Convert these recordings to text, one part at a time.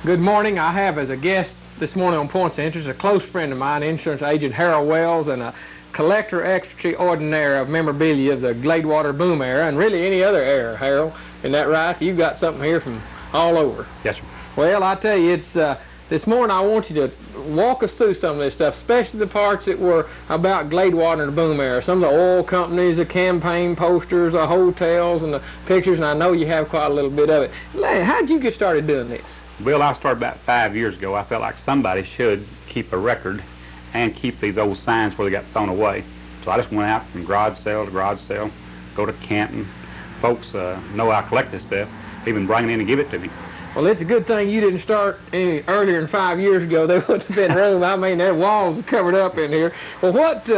Good morning. I have as a guest this morning on Points of Interest a close friend of mine, insurance agent Harold Wells, and a collector extraordinaire of memorabilia of the Gladewater boom era, and really any other era, Harold. Isn't that right? You've got something here from all over. Yes, sir. Well, I tell you, it's this morning I want you to walk us through some of this stuff, especially the parts that were about Gladewater and the boom era. Some of the oil companies, the campaign posters, the hotels, and the pictures, and I know you have quite a little bit of it. How did you get started doing this? Bill, I started about 5 years ago. I felt like somebody should keep a record and keep these old signs where they got thrown away. So I just went out from garage sale to garage sale, go to Canton. Folks know I collect this stuff, even bring it in and give it to me. Well, it's a good thing you didn't start any earlier than 5 years ago. There wouldn't have been room. I mean, that walls are covered up in here. Well, what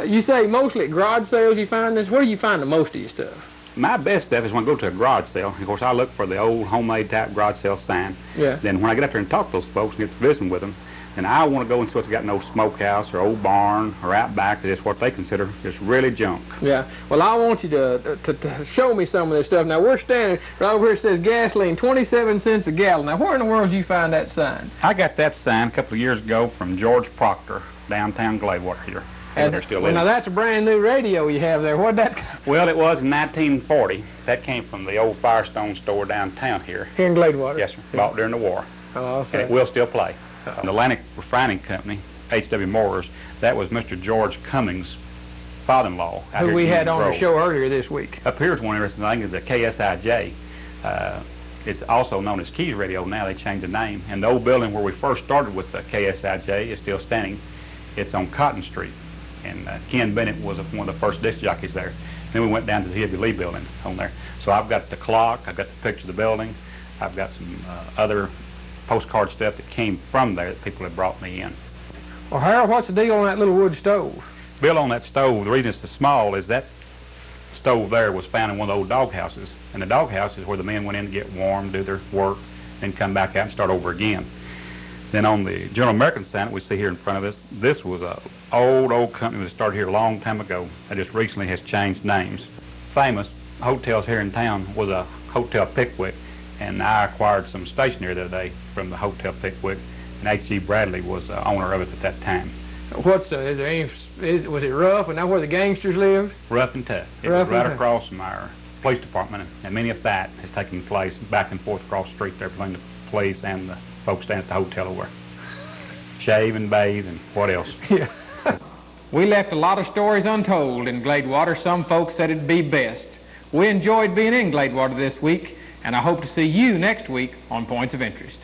you say mostly at garage sales you find this? Where do you find the most of your stuff? My best stuff is when I go to a garage sale. Of course, I look for the old homemade type garage sale sign. Yeah. Then when I get up there and talk to those folks and get to visiting with them, then I want to go into what's got no smokehouse or old barn or out back. That's what they consider just really junk. Yeah. Well, I want you to show me some of this stuff. Now, we're standing right over here. It says gasoline, 27 cents a gallon. Now, where in the world did you find that sign? I got that sign a couple of years ago from George Proctor, downtown Gladewater here. And they're still well, now that's a brand new radio you have there. What'd that? Well, it was in 1940. That came from the old Firestone store downtown here. Here in Gladewater? Yes, sir. Bought during the war. Oh, I'll say. And it will still play. The Atlantic Refining Company, H.W. Morris, that was Mr. George Cummings' father-in-law. Who we had on the show earlier this week. Up here is one interesting thing is the KSIJ. It's also known as Keys Radio now. They changed the name. And the old building where we first started with the KSIJ is still standing. It's on Cotton Street. And Ken Bennett was one of the first disc jockeys there. Then we went down to the Hibby Lee building on there. So I've got the clock, I've got the picture of the building, I've got some other postcard stuff that came from there that people had brought me in. Well, Harold, what's the deal on that little wood stove? Bill, on that stove, the reason it's so small is that stove there was found in one of the old dog houses. And the dog house is where the men went in to get warm, do their work, then come back out and start over again. Then on the General American sign that we see here in front of us, this was a old company that started here a long time ago. That just recently has changed names. Famous hotels here in town was a Hotel Pickwick, and I acquired some stationery the other day from the Hotel Pickwick, and H.G. Bradley was the owner of it at that time. What's is there any? Was it rough? And that's where the gangsters lived? Rough and tough. It was right across from our police department, and many a fight has taken place back and forth across the street there between the police and the folks down at the hotel over. Shave and bathe and what else? Yeah. We left a lot of stories untold in Gladewater. Some folks said it'd be best. We enjoyed being in Gladewater this week, and I hope to see you next week on Points of Interest.